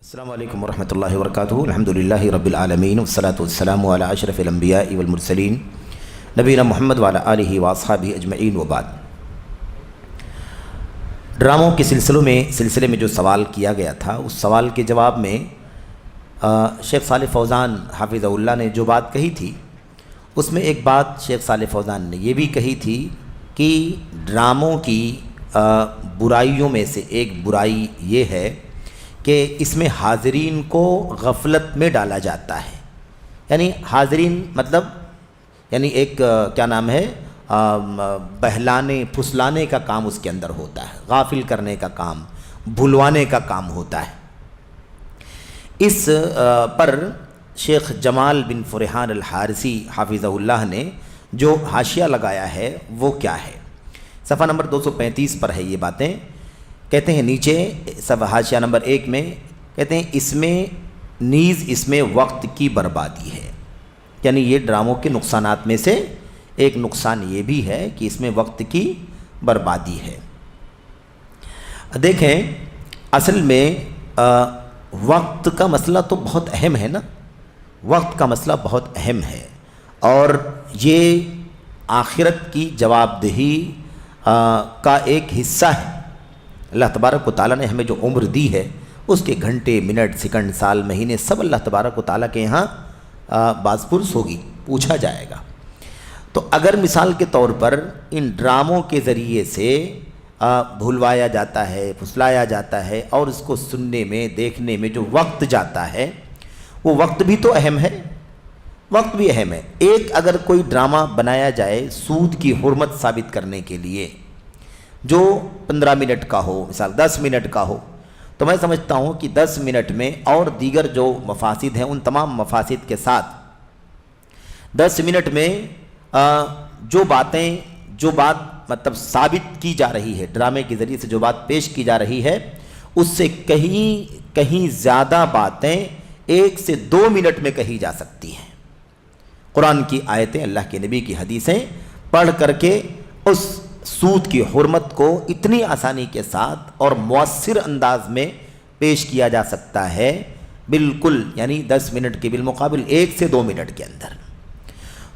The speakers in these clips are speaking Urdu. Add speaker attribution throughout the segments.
Speaker 1: السلام علیکم ورحمۃ اللہ وبرکاتہ۔ الحمدللہ رب العالمین والصلاۃ والسلام علی اشرف الانبیاء والمرسلین نبینا محمد وعلی آلہ واصحابہ اجمعین وبعد۔ ڈراموں کے سلسلے میں جو سوال کیا گیا تھا، اس سوال کے جواب میں شیخ صالح فوزان حافظہ اللہ نے جو بات کہی تھی، اس میں ایک بات شیخ صالح فوزان نے یہ بھی کہی تھی کہ ڈراموں کی برائیوں میں سے ایک برائی یہ ہے کہ اس میں حاضرین کو غفلت میں ڈالا جاتا ہے۔ یعنی حاضرین مطلب ایک کیا نام ہے، بہلانے پھسلانے کا کام اس کے اندر ہوتا ہے، غافل کرنے کا کام، بھلوانے کا کام ہوتا ہے۔ اس پر شیخ جمال بن فرحان الحارثی حافظہ اللہ نے جو حاشیہ لگایا ہے وہ کیا ہے، صفحہ نمبر 235 پر ہے یہ باتیں۔ کہتے ہیں نیچے صفحہ حاشیہ نمبر 1 میں کہتے ہیں اس میں وقت کی بربادی ہے۔ یعنی یہ ڈراموں کے نقصانات میں سے ایک نقصان یہ بھی ہے کہ اس میں وقت کی بربادی ہے۔ دیکھیں اصل میں وقت کا مسئلہ تو بہت اہم ہے نا، وقت کا مسئلہ بہت اہم ہے، اور یہ آخرت کی جواب دہی کا ایک حصہ ہے۔ اللہ تبارک و تعالیٰ نے ہمیں جو عمر دی ہے، اس کے گھنٹے، منٹ، سیکنڈ، سال، مہینے سب اللہ تبارک و تعالیٰ کے یہاں باز پرس ہوگی، پوچھا جائے گا۔ تو اگر مثال کے طور پر ان ڈراموں کے ذریعے سے بھلوایا جاتا ہے، پھسلایا جاتا ہے، اور اس کو سننے میں، دیکھنے میں جو وقت جاتا ہے، وہ وقت بھی تو اہم ہے، وقت بھی اہم ہے۔ ایک اگر کوئی ڈرامہ بنایا جائے سود کی حرمت ثابت کرنے کے لیے، جو 15 منٹ کا ہو، مثال 10 منٹ کا ہو، تو میں سمجھتا ہوں کہ 10 منٹ میں اور دیگر جو مفاسد ہیں ان تمام مفاسد کے ساتھ 10 منٹ میں جو بات مطلب ثابت کی جا رہی ہے، ڈرامے کے ذریعے سے جو بات پیش کی جا رہی ہے، اس سے کہیں زیادہ باتیں 1 سے 2 منٹ میں کہی جا سکتی ہیں۔ قرآن کی آیتیں، اللہ کے نبی کی حدیثیں پڑھ کر کے اس سود کی حرمت کو اتنی آسانی کے ساتھ اور مؤثر انداز میں پیش کیا جا سکتا ہے، بالکل یعنی 10 منٹ کے بالمقابل 1 سے 2 منٹ کے اندر۔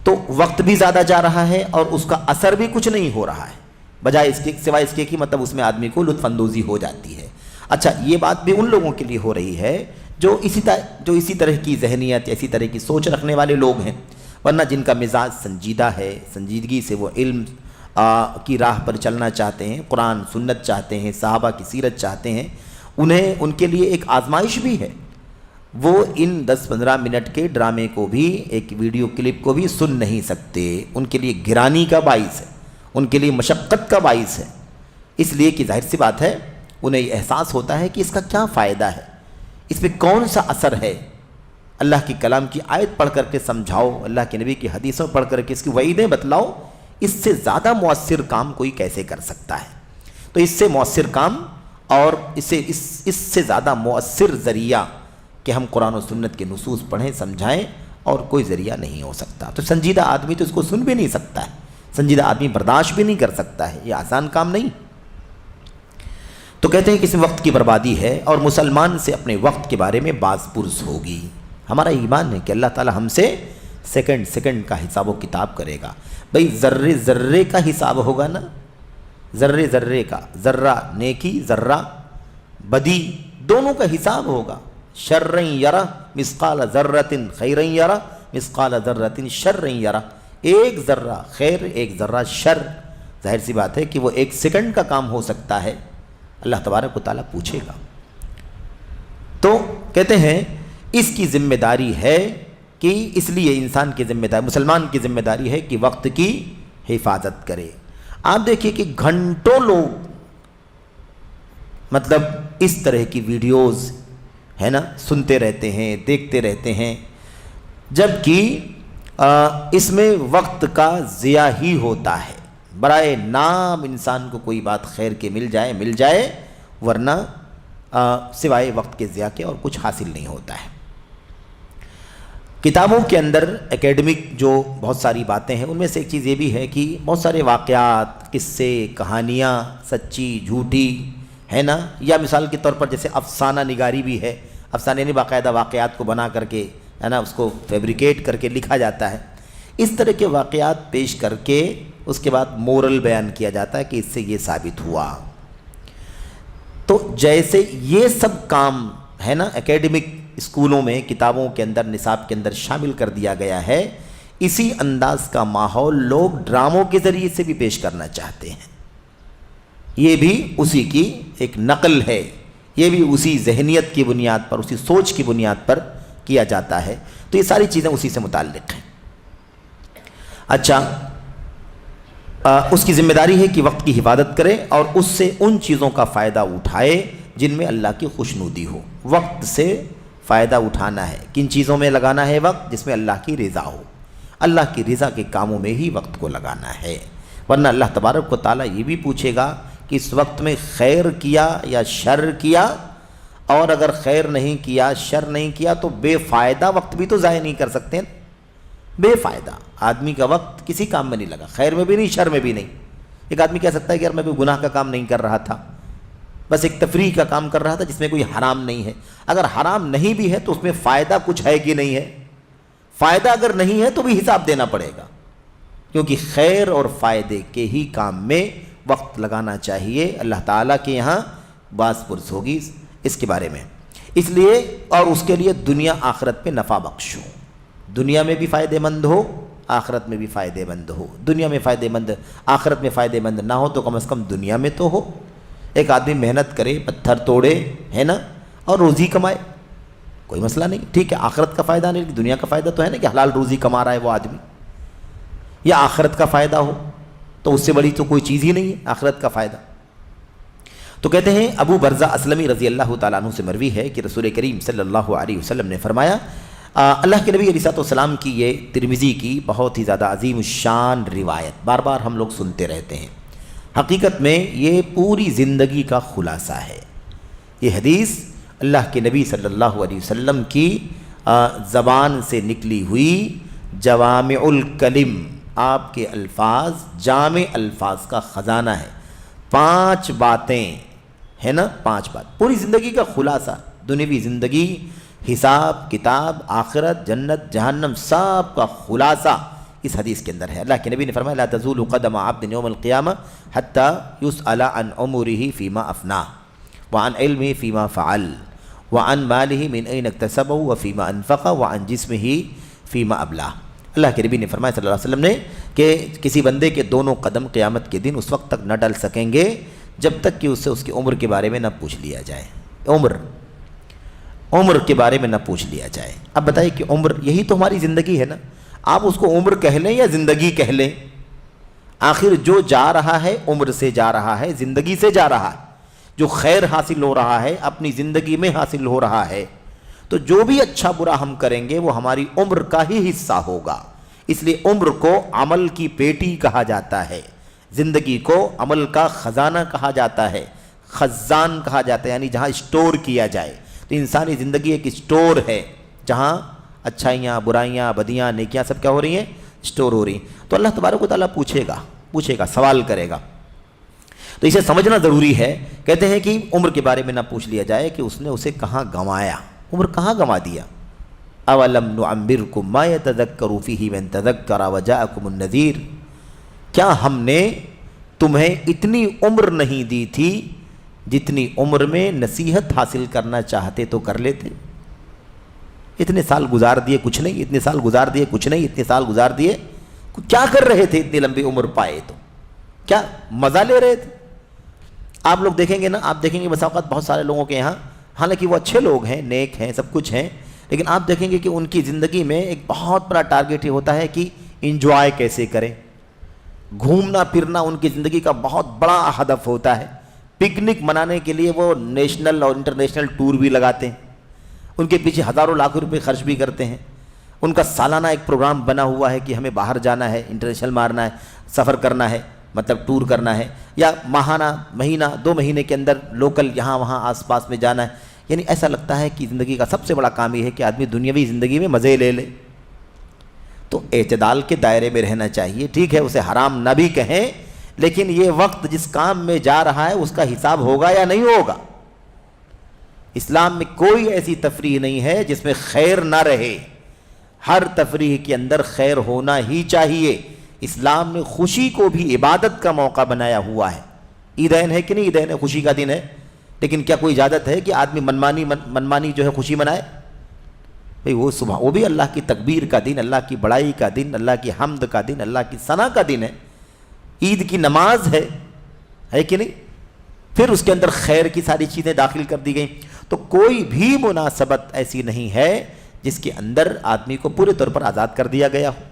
Speaker 1: تو وقت بھی زیادہ جا رہا ہے اور اس کا اثر بھی کچھ نہیں ہو رہا ہے، بجائے اس کے سوائے اس کے کہ مطلب اس میں آدمی کو لطف اندوزی ہو جاتی ہے۔ اچھا، یہ بات بھی ان لوگوں کے لیے ہو رہی ہے جو اسی طرح کی ذہنیت، اسی طرح کی سوچ رکھنے والے لوگ ہیں، ورنہ جن کا مزاج سنجیدہ ہے، سنجیدگی سے وہ علم کی راہ پر چلنا چاہتے ہیں، قرآن سنت چاہتے ہیں، صحابہ کی سیرت چاہتے ہیں، ان کے لیے ایک آزمائش بھی ہے۔ وہ ان 10-15 منٹ کے ڈرامے کو بھی، ایک ویڈیو کلپ کو بھی سن نہیں سکتے، ان کے لیے گرانی کا باعث ہے، ان کے لیے مشقت کا باعث ہے، اس لیے کہ ظاہر سی بات ہے انہیں یہ احساس ہوتا ہے کہ اس کا کیا فائدہ ہے، اس پہ کون سا اثر ہے۔ اللہ کی کلام کی آیت پڑھ کر کے سمجھاؤ، اللہ کے نبی کی حدیثوں پڑھ کر کے اس کی وعیدیں بتلاؤ، اس سے زیادہ مؤثر کام کوئی کیسے کر سکتا ہے؟ تو اس سے مؤثر کام اور اس سے زیادہ مؤثر ذریعہ کہ ہم قرآن و سنت کے نصوص پڑھیں، سمجھائیں، اور کوئی ذریعہ نہیں ہو سکتا۔ تو سنجیدہ آدمی تو اس کو سن بھی نہیں سکتا ہے، سنجیدہ آدمی برداشت بھی نہیں کر سکتا ہے، یہ آسان کام نہیں۔ تو کہتے ہیں کہ اس میں وقت کی بربادی ہے، اور مسلمان سے اپنے وقت کے بارے میں باز پرس ہوگی۔ ہمارا ایمان ہے کہ اللہ تعالی ہم سے سیکنڈ کا حساب و کتاب کرے گا۔ بھئی ذرے کا حساب ہوگا نا، ذرے کا، ذرہ نیکی، ذرہ بدی، دونوں کا حساب ہوگا۔ شرًا یرہ مثقال ذرۃ خیرًا یرہ مثقال ذرۃ شرًا یرہ، ایک ذرہ خیر، ایک ذرہ شر، ظاہر سی بات ہے کہ وہ 1 سیکنڈ کا کام ہو سکتا ہے، اللہ تبارک و تعالیٰ پوچھے گا۔ تو کہتے ہیں اس کی ذمہ داری ہے کہ اس لیے انسان کی ذمہ داری، مسلمان کی ذمہ داری ہے کہ وقت کی حفاظت کرے۔ آپ دیکھیے کہ گھنٹوں لوگ مطلب اس طرح کی ویڈیوز ہے نا سنتے رہتے ہیں، دیکھتے رہتے ہیں، جبکہ اس میں وقت کا ضیاع ہی ہوتا ہے۔ برائے نام انسان کو کوئی بات خیر کے مل جائے، ورنہ سوائے وقت کے ضیاع کے اور کچھ حاصل نہیں ہوتا ہے۔ کتابوں کے اندر اکیڈمک جو بہت ساری باتیں ہیں، ان میں سے ایک چیز یہ بھی ہے کہ بہت سارے واقعات، قصے، کہانیاں سچی جھوٹی ہے نا، یا مثال کے طور پر جیسے افسانہ نگاری بھی ہے، افسانے نہیں، باقاعدہ واقعات کو بنا کر کے ہے نا اس کو فیبریکیٹ کر کے لکھا جاتا ہے. اس طرح کے واقعات پیش کر کے اس کے بعد مورل بیان کیا جاتا ہے کہ اس سے یہ ثابت ہوا. تو جیسے یہ سب کام ہے نا اکیڈمک اسکولوں میں کتابوں کے اندر نصاب کے اندر شامل کر دیا گیا ہے، اسی انداز کا ماحول لوگ ڈراموں کے ذریعے سے بھی پیش کرنا چاہتے ہیں. یہ بھی اسی کی ایک نقل ہے، یہ بھی اسی ذہنیت کی بنیاد پر، اسی سوچ کی بنیاد پر کیا جاتا ہے. تو یہ ساری چیزیں اسی سے متعلق ہیں. اچھا، اس کی ذمہ داری ہے کہ وقت کی حفاظت کرے اور اس سے ان چیزوں کا فائدہ اٹھائے جن میں اللہ کی خوشنودی ہو. وقت سے فائدہ اٹھانا ہے، کن چیزوں میں لگانا ہے وقت؟ جس میں اللہ کی رضا ہو. اللہ کی رضا کے کاموں میں ہی وقت کو لگانا ہے، ورنہ اللہ تبارک و تعالیٰ یہ بھی پوچھے گا کہ اس وقت میں خیر کیا یا شر کیا، اور اگر خیر نہیں کیا، شر نہیں کیا تو بے فائدہ وقت بھی تو ضائع نہیں کر سکتے ہیں. بے فائدہ آدمی کا وقت کسی کام میں نہیں لگا، خیر میں بھی نہیں، شر میں بھی نہیں. ایک آدمی کہہ سکتا ہے کہ یار میں کوئی گناہ کا کام نہیں کر رہا تھا، بس ایک تفریح کا کام کر رہا تھا جس میں کوئی حرام نہیں ہے. اگر حرام نہیں بھی ہے تو اس میں فائدہ کچھ ہے کہ نہیں ہے؟ فائدہ اگر نہیں ہے تو بھی حساب دینا پڑے گا، کیونکہ خیر اور فائدے کے ہی کام میں وقت لگانا چاہیے. اللہ تعالیٰ کے یہاں باز پرس ہوگی اس کے بارے میں. اس لیے اور اس کے لیے دنیا آخرت میں نفع بخش ہو، دنیا میں بھی فائدہ مند ہو، آخرت میں بھی فائدہ مند ہو. دنیا میں فائدہ مند، آخرت میں فائدہ مند نہ ہو تو کم از کم دنیا میں تو ہو. ایک آدمی محنت کرے، پتھر توڑے ہے نا، اور روزی کمائے، کوئی مسئلہ نہیں، ٹھیک ہے. آخرت کا فائدہ نہیں، دنیا کا فائدہ تو ہے نا کہ حلال روزی کما رہا ہے وہ آدمی. یا آخرت کا فائدہ ہو تو اس سے بڑی تو کوئی چیز ہی نہیں ہے آخرت کا فائدہ. تو کہتے ہیں ابو برزہ اسلمی رضی اللہ تعالیٰ عنہ سے مروی ہے کہ رسول کریم صلی اللہ علیہ وسلم نے فرمایا، اللہ کے نبی علیہ السلام کی یہ ترمذی کی بہت ہی زیادہ عظیم الشان روایت بار بار ہم لوگ سنتے رہتے ہیں. حقیقت میں یہ پوری زندگی کا خلاصہ ہے. یہ حدیث اللہ کے نبی صلی اللہ علیہ وسلم کی زبان سے نکلی ہوئی جوامع الکلم، آپ کے الفاظ جامع الفاظ کا خزانہ ہے. 5 باتیں ہے نا، 5 بات پوری زندگی کا خلاصہ. دنیوی زندگی، حساب کتاب، آخرت، جنت، جہنم، سب کا خلاصہ اس حدیث کے اندر ہے. اللہ کے نبی نے فرمایا لا تزول قدم عبد یوم القیامہ حتی یسأل عن عمره فیما افناه وعن علمه فیما فعل وعن ماله من این اکتسبه وفیما انفقه وعن جسمه فیما ابلاه. اللہ کے نبی نے فرمایا صلی اللہ علیہ وسلم نے کہ کسی بندے کے دونوں قدم قیامت کے دن اس وقت تک نہ ڈل سکیں گے جب تک کہ اس سے اس کی عمر کے بارے میں نہ پوچھ لیا جائے. عمر کے بارے میں نہ پوچھ لیا جائے. اب بتائیے کہ عمر یہی تو ہماری زندگی ہے نا. آپ اس کو عمر کہہ لیں یا زندگی کہہ لیں، آخر جو جا رہا ہے عمر سے جا رہا ہے، زندگی سے جا رہا ہے. جو خیر حاصل ہو رہا ہے اپنی زندگی میں حاصل ہو رہا ہے، تو جو بھی اچھا برا ہم کریں گے وہ ہماری عمر کا ہی حصہ ہوگا. اس لیے عمر کو عمل کی پیٹی کہا جاتا ہے، زندگی کو عمل کا خزانہ کہا جاتا ہے، خزان کہا جاتا ہے، یعنی جہاں اسٹور کیا جائے. تو انسانی زندگی ایک اسٹور ہے جہاں اچھائیاں، برائیاں، بدیاں، نیکیاں سب کیا ہو رہی ہیں؟ اسٹور ہو رہی ہیں. تو اللہ تبارک و تعالیٰ پوچھے گا، سوال کرے گا. تو اسے سمجھنا ضروری ہے. کہتے ہیں کہ عمر کے بارے میں نہ پوچھ لیا جائے کہ اس نے اسے کہاں گنوایا، عمر کہاں گنوا دیا. اولم نعمرکم ما یتذکر فیہ من تذکر وجاءکم النذیر، کیا ہم نے تمہیں اتنی عمر نہیں دی تھی جتنی عمر میں نصیحت حاصل کرنا چاہتے تو کر لیتے. اتنے سال گزار دیے کچھ نہیں، اتنے سال گزار دیے کچھ نہیں، اتنے سال گزار دیے کیا کر رہے تھے؟ اتنی لمبی عمر پائے تو کیا مزہ لے رہے تھے؟ آپ لوگ دیکھیں گے نا، آپ دیکھیں گے بس اوقات بہت سارے لوگوں کے یہاں، حالانکہ وہ اچھے لوگ ہیں، نیک ہیں، سب کچھ ہیں، لیکن آپ دیکھیں گے کہ ان کی زندگی میں ایک بہت بڑا ٹارگیٹ یہ ہوتا ہے کہ انجوائے کیسے کریں. گھومنا پھرنا ان کی زندگی کا بہت بڑا ہدف ہوتا ہے. پکنک منانے کے لیے وہ نیشنل اور انٹرنیشنل ٹور بھی لگاتے ہیں، ان کے پیچھے ہزاروں لاکھوں روپے خرچ بھی کرتے ہیں. ان کا سالانہ ایک پروگرام بنا ہوا ہے کہ ہمیں باہر جانا ہے، انٹرنیشنل مارنا ہے، سفر کرنا ہے، مطلب ٹور کرنا ہے، یا ماہانہ، مہینہ، 2 مہینے کے اندر لوکل یہاں وہاں آس پاس میں جانا ہے. یعنی ایسا لگتا ہے کہ زندگی کا سب سے بڑا کام یہ ہے کہ آدمی دنیاوی زندگی میں مزے لے لے. تو اعتدال کے دائرے میں رہنا چاہیے. ٹھیک ہے اسے حرام نہ بھی کہیں، لیکن یہ وقت جس کام میں جا رہا ہے اس کا حساب ہوگا یا نہیں ہوگا؟ اسلام میں کوئی ایسی تفریح نہیں ہے جس میں خیر نہ رہے، ہر تفریح کے اندر خیر ہونا ہی چاہیے۔ اسلام نے خوشی کو بھی عبادت کا موقع بنایا ہوا ہے۔ عیدین ہے کہ نہیں؟ عیدین ہے، خوشی کا دن ہے، لیکن کیا کوئی اجازت ہے کہ آدمی منمانی جو ہے خوشی منائے؟ بھئی وہ صبح وہ بھی اللہ کی تکبیر کا دن، اللہ کی بڑائی کا دن، اللہ کی حمد کا دن، اللہ کی ثنا کا دن ہے، عید کی نماز ہے کہ نہیں؟ پھر اس کے اندر خیر کی ساری چیزیں داخل کر دی گئیں۔ تو کوئی بھی مناسبت ایسی نہیں ہے جس کے اندر آدمی کو پورے طور پر آزاد کر دیا گیا ہو۔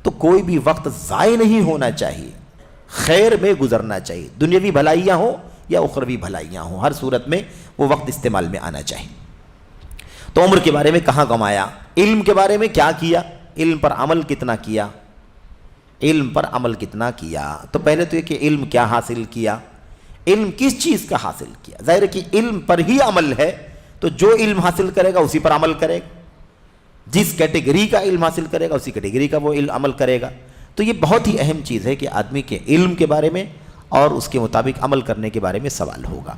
Speaker 1: تو کوئی بھی وقت ضائع نہیں ہونا چاہیے، خیر میں گزرنا چاہیے، دنیاوی بھلائیاں ہوں یا اخروی بھلائیاں ہوں، ہر صورت میں وہ وقت استعمال میں آنا چاہیے۔ تو عمر کے بارے میں کہاں گنوایا، علم کے بارے میں کیا کیا، علم پر عمل کتنا کیا، علم پر عمل کتنا کیا؟ تو پہلے تو یہ کہ علم کیا حاصل کیا، علم کس چیز کا حاصل کیا؟ ظاہر ہے کہ علم پر ہی عمل ہے، تو جو علم حاصل کرے گا اسی پر عمل کرے گا، جس کیٹیگری کا علم حاصل کرے گا اسی کیٹیگری کا وہ علم عمل کرے گا۔ تو یہ بہت ہی اہم چیز ہے کہ آدمی کے علم کے بارے میں اور اس کے مطابق عمل کرنے کے بارے میں سوال ہوگا۔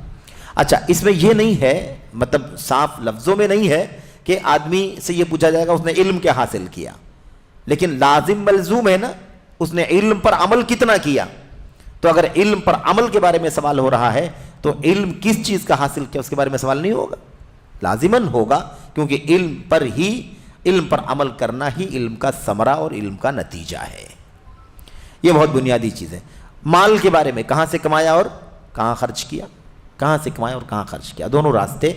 Speaker 1: اچھا، اس میں یہ نہیں ہے، مطلب صاف لفظوں میں نہیں ہے کہ آدمی سے یہ پوچھا جائے گا اس نے علم کیا حاصل کیا، لیکن لازم ملزوم ہے نا اس نے علم پر عمل کتنا کیا۔ تو اگر علم پر عمل کے بارے میں سوال ہو رہا ہے تو علم کس چیز کا حاصل کیا اس کے بارے میں سوال نہیں ہوگا، لازماً ہوگا، کیونکہ علم پر عمل کرنا ہی علم کا ثمرہ اور علم کا نتیجہ ہے۔ یہ بہت بنیادی چیز ہے۔ مال کے بارے میں کہاں سے کمایا اور کہاں خرچ کیا، کہاں سے کمایا اور کہاں خرچ کیا، دونوں راستے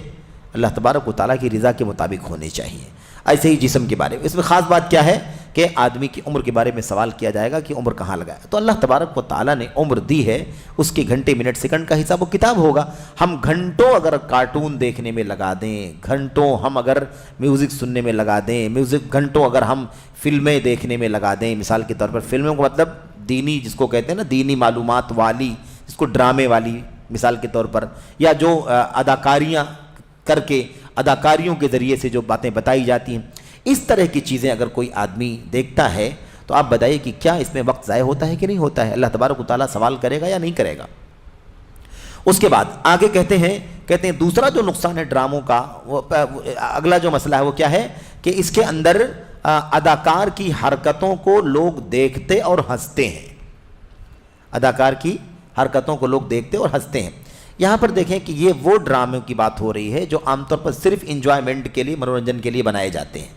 Speaker 1: اللہ تبارک و تعالیٰ کی رضا کے مطابق ہونے چاہیے۔ ایسے ہی جسم کے بارے میں، اس میں خاص بات کیا ہے کہ آدمی کی عمر کے بارے میں سوال کیا جائے گا کہ عمر کہاں لگایا، تو اللہ تبارک و تعالیٰ نے عمر دی ہے، اس کے گھنٹے منٹ سیکنڈ کا حساب و کتاب ہوگا۔ ہم گھنٹوں اگر کارٹون دیکھنے میں لگا دیں، گھنٹوں ہم اگر میوزک سننے میں لگا دیں، گھنٹوں اگر ہم فلمیں دیکھنے میں لگا دیں، مثال کے طور پر فلموں کو مطلب دینی، جس کو کہتے ہیں نا دینی معلومات والی، جس کو ڈرامے والی مثال کے طور پر، یا جو اداکاریاں کر کے اداکاریوں کے ذریعے سے جو باتیں بتائی جاتی ہیں، اس طرح کی چیزیں اگر کوئی آدمی دیکھتا ہے تو آپ بتائیے کہ کیا اس میں وقت ضائع ہوتا ہے کہ نہیں ہوتا ہے؟ اللہ تبارک و تعالیٰ سوال کرے گا یا نہیں کرے گا؟ اس کے بعد آگے کہتے ہیں دوسرا جو نقصان ہے ڈراموں کا، اگلا جو مسئلہ ہے وہ کیا ہے کہ اس کے اندر اداکار کی حرکتوں کو لوگ دیکھتے اور ہنستے ہیں، اداکار کی حرکتوں کو لوگ دیکھتے اور ہنستے ہیں۔ یہاں پر دیکھیں کہ یہ وہ ڈراموں کی بات ہو رہی ہے جو عام طور پر صرف انجوائمنٹ کے لیے، منورنجن کے لیے بنائے جاتے ہیں،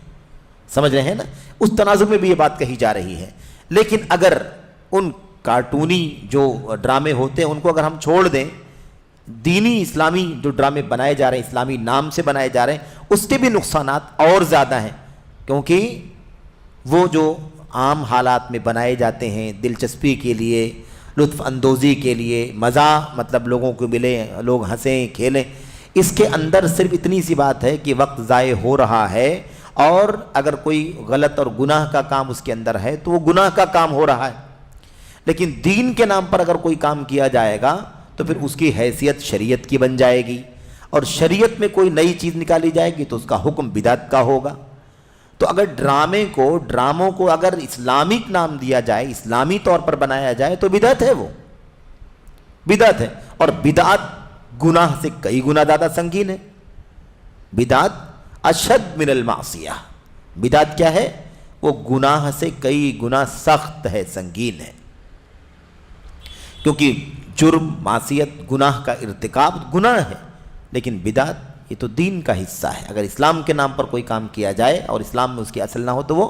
Speaker 1: سمجھ رہے ہیں نا؟ اس تناظر میں بھی یہ بات کہی جا رہی ہے۔ لیکن اگر ان کارٹونی جو ڈرامے ہوتے ہیں ان کو اگر ہم چھوڑ دیں، دینی اسلامی جو ڈرامے بنائے جا رہے ہیں، اسلامی نام سے بنائے جا رہے ہیں، اس کے بھی نقصانات اور زیادہ ہیں، کیونکہ وہ جو عام حالات میں بنائے جاتے ہیں دلچسپی کے لیے، لطف اندوزی کے لیے، مزہ مطلب لوگوں کو ملے، لوگ ہنسیں کھیلیں، اس کے اندر صرف اتنی سی بات ہے کہ وقت ضائع ہو رہا ہے، اور اگر کوئی غلط اور گناہ کا کام اس کے اندر ہے تو وہ گناہ کا کام ہو رہا ہے۔ لیکن دین کے نام پر اگر کوئی کام کیا جائے گا تو پھر اس کی حیثیت شریعت کی بن جائے گی، اور شریعت میں کوئی نئی چیز نکالی جائے گی تو اس کا حکم بدعت کا ہوگا۔ تو اگر ڈراموں کو اگر اسلامک نام دیا جائے، اسلامی طور پر بنایا جائے تو بدعت ہے، وہ بدعت ہے، اور بدعت گناہ سے کئی گنا زیادہ سنگین ہے۔ بدعت اشد من المعصیہ، بدعت کیا ہے؟ وہ گناہ سے کئی گنا سخت ہے، سنگین ہے، کیونکہ جرم، معصیت، گناہ کا ارتکاب گناہ ہے، لیکن بدعت یہ تو دین کا حصہ ہے۔ اگر اسلام کے نام پر کوئی کام کیا جائے اور اسلام میں اس کی اصل نہ ہو تو وہ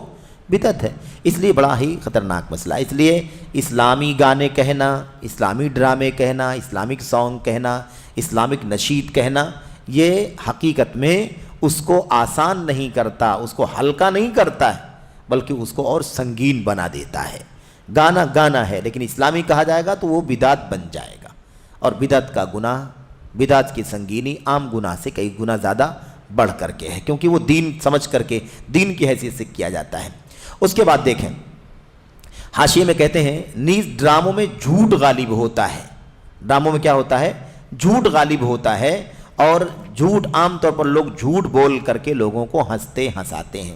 Speaker 1: بدعت ہے۔ اس لیے بڑا ہی خطرناک مسئلہ ہے۔ اس لیے اسلامی گانے کہنا، اسلامی ڈرامے کہنا، اسلامک سانگ کہنا، اسلامک نشید کہنا، یہ حقیقت میں اس کو آسان نہیں کرتا، اس کو ہلکا نہیں کرتا ہے، بلکہ اس کو اور سنگین بنا دیتا ہے۔ گانا گانا ہے لیکن اسلامی کہا جائے گا تو وہ بدعت بن جائے گا، اور بدعت کا گناہ، بدعت کی سنگینی عام گناہ سے کئی گنا زیادہ بڑھ کر کے ہے، کیونکہ وہ دین سمجھ کر کے، دین کی حیثیت سے کیا جاتا ہے۔ اس کے بعد دیکھیں حاشیے میں کہتے ہیں نیز ڈراموں میں جھوٹ غالب ہوتا ہے۔ ڈراموں میں کیا ہوتا ہے؟ جھوٹ غالب ہوتا ہے، اور جھوٹ عام طور پر لوگ جھوٹ بول کر کے لوگوں کو ہنساتے ہیں۔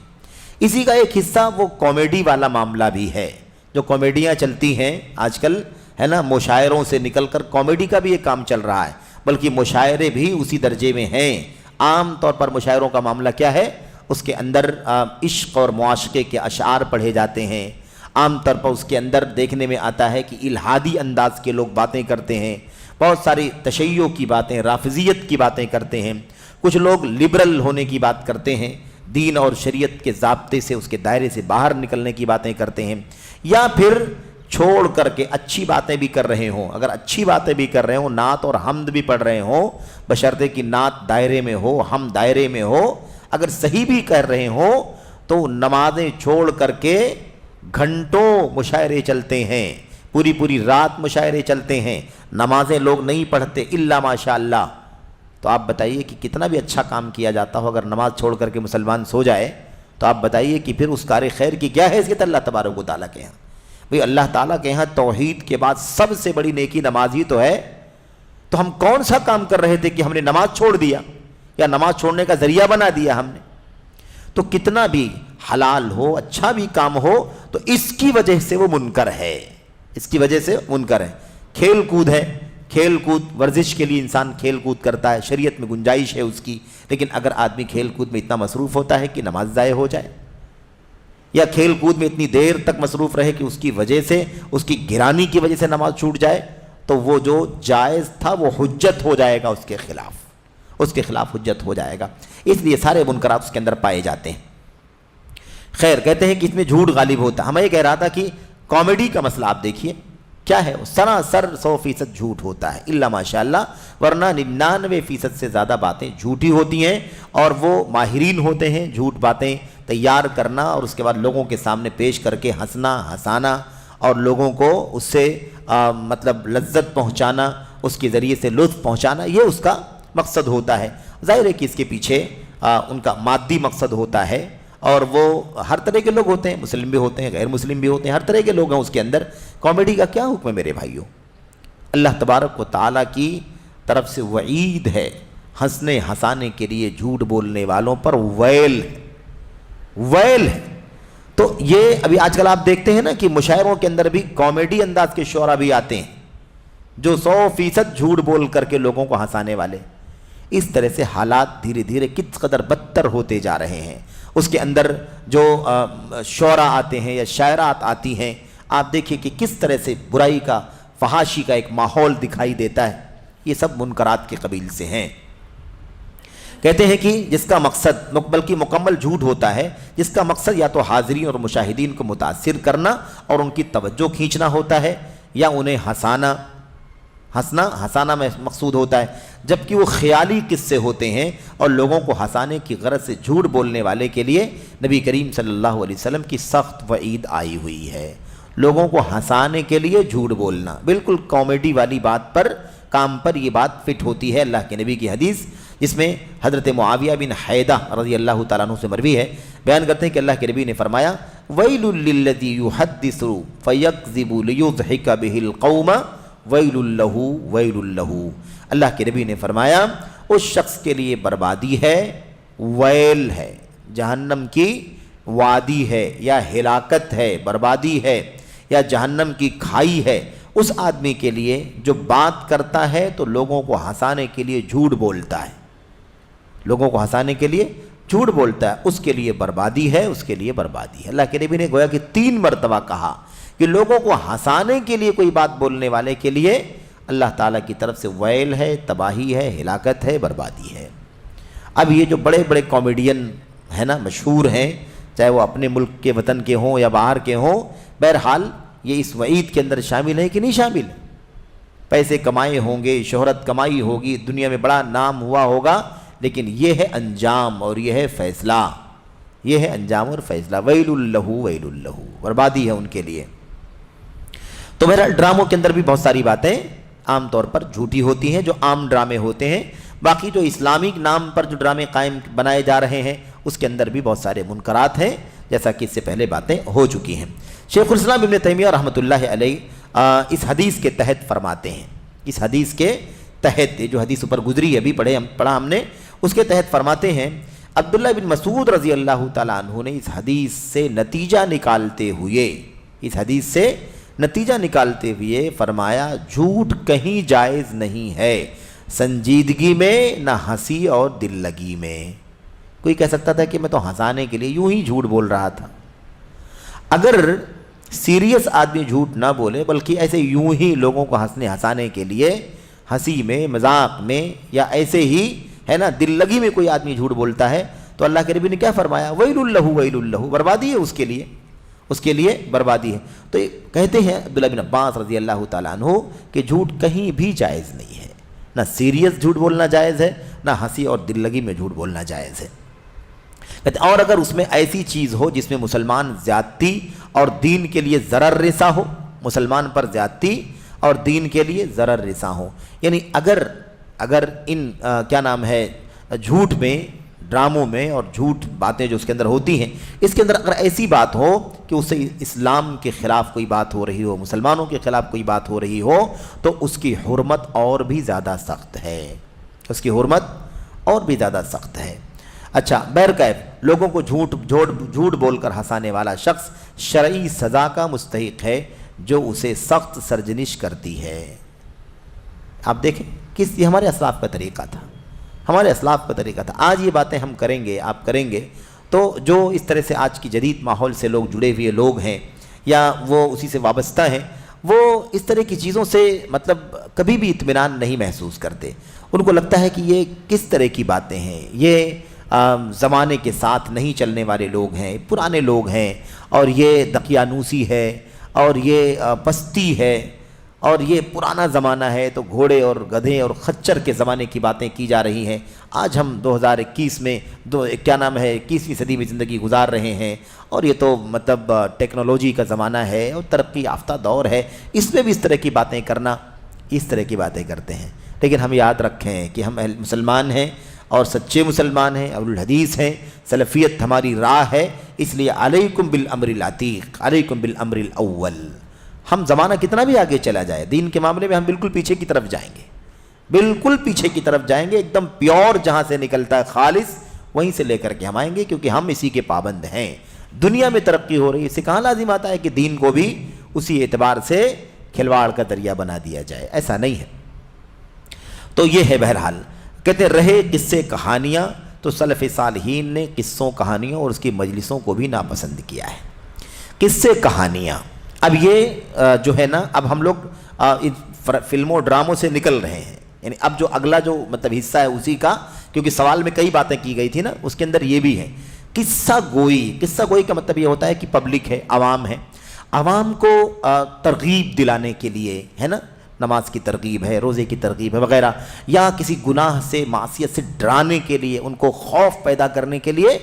Speaker 1: اسی کا ایک حصہ وہ کامیڈی والا معاملہ بھی ہے، جو کامیڈیاں چلتی ہیں آج کل ہے نا، مشاعروں سے نکل کر کامیڈی کا بھی ایک کام چل رہا ہے۔ بلکہ مشاعرے بھی اسی درجے میں ہیں۔ عام طور پر مشاعروں کا معاملہ کیا ہے؟ اس کے اندر عشق اور معاشقے کے اشعار پڑھے جاتے ہیں، عام طور پر اس کے اندر دیکھنے میں آتا ہے کہ الہادی انداز کے لوگ باتیں کرتے ہیں، بہت ساری تشیع کی باتیں، رافضیت کی باتیں کرتے ہیں، کچھ لوگ لبرل ہونے کی بات کرتے ہیں، دین اور شریعت کے ضابطے سے اس کے دائرے سے باہر نکلنے کی باتیں کرتے ہیں، یا پھر چھوڑ کر کے اچھی باتیں بھی کر رہے ہوں۔ اگر اچھی باتیں بھی کر رہے ہوں، نعت اور حمد بھی پڑھ رہے ہوں، بشرطے کہ نعت دائرے میں ہو، حمد دائرے میں ہو، اگر صحیح بھی کر رہے ہوں تو نمازیں چھوڑ کر کے گھنٹوں مشاعرے چلتے ہیں، پوری پوری رات مشاعرے چلتے ہیں، نمازیں لوگ نہیں پڑھتے الا ماشاء اللہ۔ تو آپ بتائیے کہ کتنا بھی اچھا کام کیا جاتا ہو، اگر نماز چھوڑ کر کے مسلمان سو جائے تو آپ بتائیے کہ پھر اس کار خیر کی کیا حیثیت اللہ تبارک و تعالیٰ کے یہاں؟ بھئی اللہ تعالیٰ کے یہاں توحید کے بعد سب سے بڑی نیکی نماز ہی تو ہے، تو ہم کون سا کام کر رہے تھے کہ ہم نے نماز چھوڑ دیا یا نماز چھوڑنے کا ذریعہ بنا دیا ہم نے؟ تو کتنا بھی حلال ہو، اچھا بھی کام ہو، تو اس کی وجہ سے وہ منکر ہے، اس کی وجہ سے منکر ہے۔ کھیل کود ہے، کھیل کود ورزش کے لیے انسان کھیل کود کرتا ہے، شریعت میں گنجائش ہے اس کی، لیکن اگر آدمی کھیل کود میں اتنا مصروف ہوتا ہے کہ نماز ضائع ہو جائے، یا کھیل کود میں اتنی دیر تک مصروف رہے کہ اس کی وجہ سے، اس کی گرانی کی وجہ سے نماز چھوٹ جائے، تو وہ جو جائز تھا وہ حجت ہو جائے گا اس کے خلاف، اس کے خلاف حجت ہو جائے گا۔ اس لیے سارے منکرات اس کے اندر پائے جاتے ہیں۔ خیر، کہتے ہیں کہ اس میں جھوٹ غالب ہوتا ہے۔ ہمیں یہ کہہ رہا تھا کہ کامیڈی کا مسئلہ آپ دیکھیے کیا ہے، سراسر 100% جھوٹ ہوتا ہے الا ماشاء اللہ، ورنہ 99% سے زیادہ باتیں جھوٹی ہوتی ہیں، اور وہ ماہرین ہوتے ہیں جھوٹ باتیں تیار کرنا اور اس کے بعد لوگوں کے سامنے پیش کر کے ہنسنا، ہنسانا، اور لوگوں کو اس سے مطلب لذت پہنچانا، اس کے ذریعے سے لطف پہنچانا، یہ اس کا مقصد ہوتا ہے۔ ظاہر ہے کہ اس کے پیچھے ان کا مادی مقصد ہوتا ہے، اور وہ ہر طرح کے لوگ ہوتے ہیں، مسلم بھی ہوتے ہیں، غیر مسلم بھی ہوتے ہیں، ہر طرح کے لوگ ہیں اس کے اندر۔ کامیڈی کا کیا حکم ہے میرے بھائیوں؟ اللہ تبارک و تعالیٰ کی طرف سے وعید ہے ہنسنے ہنسانے کے لیے جھوٹ بولنے والوں پر، ویل ویل ہے۔ تو یہ ابھی آج کل آپ دیکھتے ہیں نا کہ مشاعروں کے اندر بھی کامیڈی انداز کے شعرا بھی آتے ہیں، جو 100% جھوٹ بول کر کے لوگوں کو ہنسانے والے۔ اس طرح سے حالات دھیرے دھیرے کس قدر بدتر ہوتے جا رہے ہیں۔ اس کے اندر جو شعرا آتے ہیں یا شاعرات آتی ہیں، آپ دیکھیے کہ کس طرح سے برائی کا، فحاشی کا ایک ماحول دکھائی دیتا ہے۔ یہ سب منکرات کے قبیل سے ہیں۔ کہتے ہیں کہ جس کا مقصد بلکہ مکمل جھوٹ ہوتا ہے، جس کا مقصد یا تو حاضرین اور مشاہدین کو متاثر کرنا اور ان کی توجہ کھینچنا ہوتا ہے، یا انہیں ہنسانا میں مقصود ہوتا ہے، جبکہ وہ خیالی قصے ہوتے ہیں، اور لوگوں کو ہنسانے کی غرض سے جھوٹ بولنے والے کے لیے نبی کریم صلی اللہ علیہ وسلم کی سخت وعید آئی ہوئی ہے۔ لوگوں کو ہنسانے کے لیے جھوٹ بولنا، بالکل کامیڈی والی بات پر، کام پر یہ بات فٹ ہوتی ہے۔ اللہ کے نبی کی حدیث جس میں حضرت معاویہ بن حیدہ رضی اللہ تعالیٰ عنہ سے مروی ہے، بیان کرتے ہیں کہ اللہ کے نبی نے فرمایا وَيْلٌ لِّلَّذِي يُحَدِّثُ فَيَكْذِبُ لِيُضْحِكَ بِهِ الْقَوْمَ وَيْلٌ لَّهُ وَيْلٌ لَّهُ۔ اللہ کے نبی نے فرمایا اس شخص کے لیے بربادی ہے، ویل ہے، جہنم کی وادی ہے، یا ہلاکت ہے، بربادی ہے، یا جہنم کی کھائی ہے اس آدمی کے لیے جو بات کرتا ہے تو لوگوں کو ہنسانے کے لیے جھوٹ بولتا ہے، لوگوں کو ہنسانے کے لیے جھوٹ بولتا ہے، اس کے لیے بربادی ہے، اس کے لیے بربادی ہے۔ اللہ کے نبی نے گویا کہ 3 مرتبہ کہا کہ لوگوں کو ہنسانے کے لیے کوئی بات بولنے والے کے لیے اللہ تعالیٰ کی طرف سے ویل ہے، تباہی ہے، ہلاکت ہے، بربادی ہے۔ اب یہ جو بڑے بڑے کامیڈین ہیں نا، مشہور ہیں، چاہے وہ اپنے ملک کے وطن کے ہوں یا باہر کے ہوں، بہرحال یہ اس وعید کے اندر شامل ہے کہ نہیں شامل؟ پیسے کمائے ہوں گے، شہرت کمائی ہوگی، دنیا میں بڑا نام ہوا ہوگا، لیکن یہ ہے انجام اور یہ ہے فیصلہ، یہ ہے انجام اور فیصلہ۔ ویل لہ ویل لہ، بربادی ہے ان کے لیے۔ تو بہرحال ڈراموں کے اندر بھی بہت ساری باتیں عام طور پر جھوٹی ہوتی ہیں، جو عام ڈرامے ہوتے ہیں۔ باقی جو اسلامک نام پر جو ڈرامے قائم بنائے جا رہے ہیں اس کے اندر بھی بہت سارے منکرات ہیں، جیسا کہ اس سے پہلے باتیں ہو چکی ہیں۔ شیخ الاسلام ابن تیمیہ رحمۃ اللہ علیہ اس حدیث کے تحت فرماتے ہیں، اس حدیث کے تحت، جو حدیث اوپر گزری ابھی پڑھا ہم نے، اس کے تحت فرماتے ہیں عبداللہ بن مسعود رضی اللہ تعالیٰ عنہ نے اس حدیث سے نتیجہ نکالتے ہوئے فرمایا جھوٹ کہیں جائز نہیں ہے سنجیدگی میں نہ ہنسی اور دل لگی میں۔ کوئی کہہ سکتا تھا کہ میں تو ہنسانے کے لیے یوں ہی جھوٹ بول رہا تھا۔ اگر سیریس آدمی جھوٹ نہ بولے بلکہ ایسے یوں ہی لوگوں کو ہنسانے کے لیے، ہنسی میں، مذاق میں، یا ایسے ہی ہے نا دل لگی میں کوئی آدمی جھوٹ بولتا ہے، تو اللہ کے نبی نے کیا فرمایا؟ ویل لہ ویل لہ، بربادی ہے اس کے لیے بربادی ہے۔ تو کہتے ہیں عبداللہ بن عباس رضی اللہ تعالیٰ عنہ کہ جھوٹ کہیں بھی جائز نہیں ہے، نہ سیریس جھوٹ بولنا جائز ہے، نہ ہنسی اور دل لگی میں جھوٹ بولنا جائز ہے۔ اور اگر اس میں ایسی چیز ہو جس میں مسلمان زیادتی اور دین کے لیے ضرر رساں ہو، مسلمان پر زیادتی اور دین کے لیے ضرر رساں ہو، یعنی اگر ان کیا نام ہے جھوٹ میں، ڈراموں میں اور جھوٹ باتیں جو اس کے اندر ہوتی ہیں، اس کے اندر اگر ایسی بات ہو کہ اس سے اسلام کے خلاف کوئی بات ہو رہی ہو، مسلمانوں کے خلاف کوئی بات ہو رہی ہو، تو اس کی حرمت اور بھی زیادہ سخت ہے، اس کی حرمت اور بھی زیادہ سخت ہے۔ اچھا، بہرکیف لوگوں کو جھوٹ بول کر ہنسانے والا شخص شرعی سزا کا مستحق ہے جو اسے سخت سرزنش کرتی ہے۔ آپ دیکھیں یہ ہمارے اسلاف کا طریقہ تھا، آج یہ باتیں ہم کریں گے، آپ کریں گے، تو جو اس طرح سے آج کی جدید ماحول سے لوگ جڑے ہوئے لوگ ہیں یا وہ اسی سے وابستہ ہیں، وہ اس طرح کی چیزوں سے مطلب کبھی بھی اطمینان نہیں محسوس کرتے۔ ان کو لگتا ہے کہ یہ کس طرح کی باتیں ہیں، یہ زمانے کے ساتھ نہیں چلنے والے لوگ ہیں، پرانے لوگ ہیں، اور یہ دقیانوسی ہے، اور یہ پستی ہے، اور یہ پرانا زمانہ ہے، تو گھوڑے اور گدھے اور خچر کے زمانے کی باتیں کی جا رہی ہیں۔ آج ہم 2021 میں 21ویں صدی میں زندگی گزار رہے ہیں، اور یہ تو مطلب ٹیکنالوجی کا زمانہ ہے اور ترقی یافتہ دور ہے، اس میں بھی اس طرح کی باتیں کرنا، اس طرح کی باتیں کرتے ہیں۔ لیکن ہم یاد رکھیں کہ ہم مسلمان ہیں اور سچے مسلمان ہیں، اہل الحدیث ہیں، سلفیت ہماری راہ ہے، اس لیے علیکم بالامر العتیق، علیکم بالامر الاول۔ ہم زمانہ کتنا بھی آگے چلا جائے، دین کے معاملے میں ہم بالکل پیچھے کی طرف جائیں گے، بالکل پیچھے کی طرف جائیں گے، ایک دم پیور جہاں سے نکلتا ہے خالص وہیں سے لے کر کے ہم آئیں گے، کیونکہ ہم اسی کے پابند ہیں۔ دنیا میں ترقی ہو رہی ہے، اس سے کہاں لازم آتا ہے کہ دین کو بھی اسی اعتبار سے کھلواڑ کا ذریعہ بنا دیا جائے، ایسا نہیں ہے۔ تو یہ ہے بہرحال، کہتے رہے قصے کہانیاں، تو سلف صالحین نے قصوں کہانیوں اور اس کی مجلسوں کو بھی ناپسند کیا ہے۔ قصے کہانیاں، اب یہ جو ہے نا، اب ہم لوگ فلموں ڈراموں سے نکل رہے ہیں، یعنی اب جو اگلا جو مطلب حصہ ہے اسی کا، کیونکہ سوال میں کئی باتیں کی گئی تھی نا، اس کے اندر یہ بھی ہے قصہ گوئی کا مطلب یہ ہوتا ہے کہ پبلک ہے، عوام ہے، عوام کو ترغیب دلانے کے لیے ہے نا، نماز کی ترغیب ہے، روزے کی ترغیب ہے وغیرہ، یا کسی گناہ سے، معصیت سے ڈرانے کے لیے، ان کو خوف پیدا کرنے کے لیے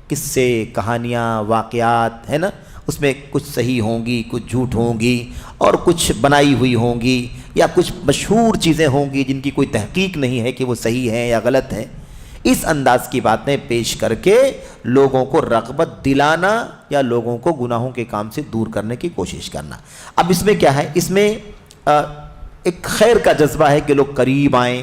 Speaker 1: قصے کہانیاں واقعات ہے نا، اس میں کچھ صحیح ہوں گی، کچھ جھوٹ ہوں گی، اور کچھ بنائی ہوئی ہوں گی، یا کچھ مشہور چیزیں ہوں گی جن کی کوئی تحقیق نہیں ہے کہ وہ صحیح ہیں یا غلط ہیں۔ اس انداز کی باتیں پیش کر کے لوگوں کو رغبت دلانا یا لوگوں کو گناہوں کے کام سے دور کرنے کی کوشش کرنا۔ اب اس میں کیا ہے، اس میں ایک خیر کا جذبہ ہے کہ لوگ قریب آئیں،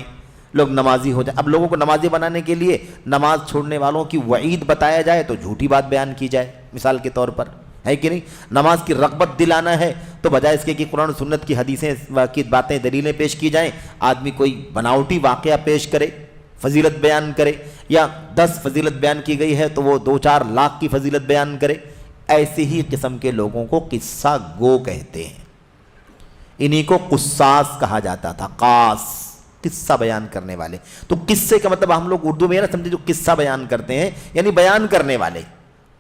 Speaker 1: لوگ نمازی ہو جائیں۔ اب لوگوں کو نمازی بنانے کے لیے نماز چھوڑنے والوں کی وعید بتایا جائے تو جھوٹی بات بیان کی جائے، مثال کے طور پر، ہے کہ نہیں؟ نماز کی رغبت دلانا ہے تو بجائے اس کے کہ قرآن و سنت کی حدیثیں کی باتیں دلیلیں پیش کی جائیں، آدمی کوئی بناوٹی واقعہ پیش کرے، فضیلت بیان کرے، یا 10 فضیلت بیان کی گئی ہے تو وہ 2-4 لاکھ کی فضیلت بیان کرے۔ ایسے ہی قسم کے لوگوں کو قصہ گو کہتے ہیں، انہی کو قصاص کہا جاتا تھا، قاص، قصہ بیان کرنے والے۔ تو قصے کا مطلب ہم لوگ اردو میں نہ سمجھے، جو قصہ بیان کرتے ہیں یعنی بیان کرنے والے،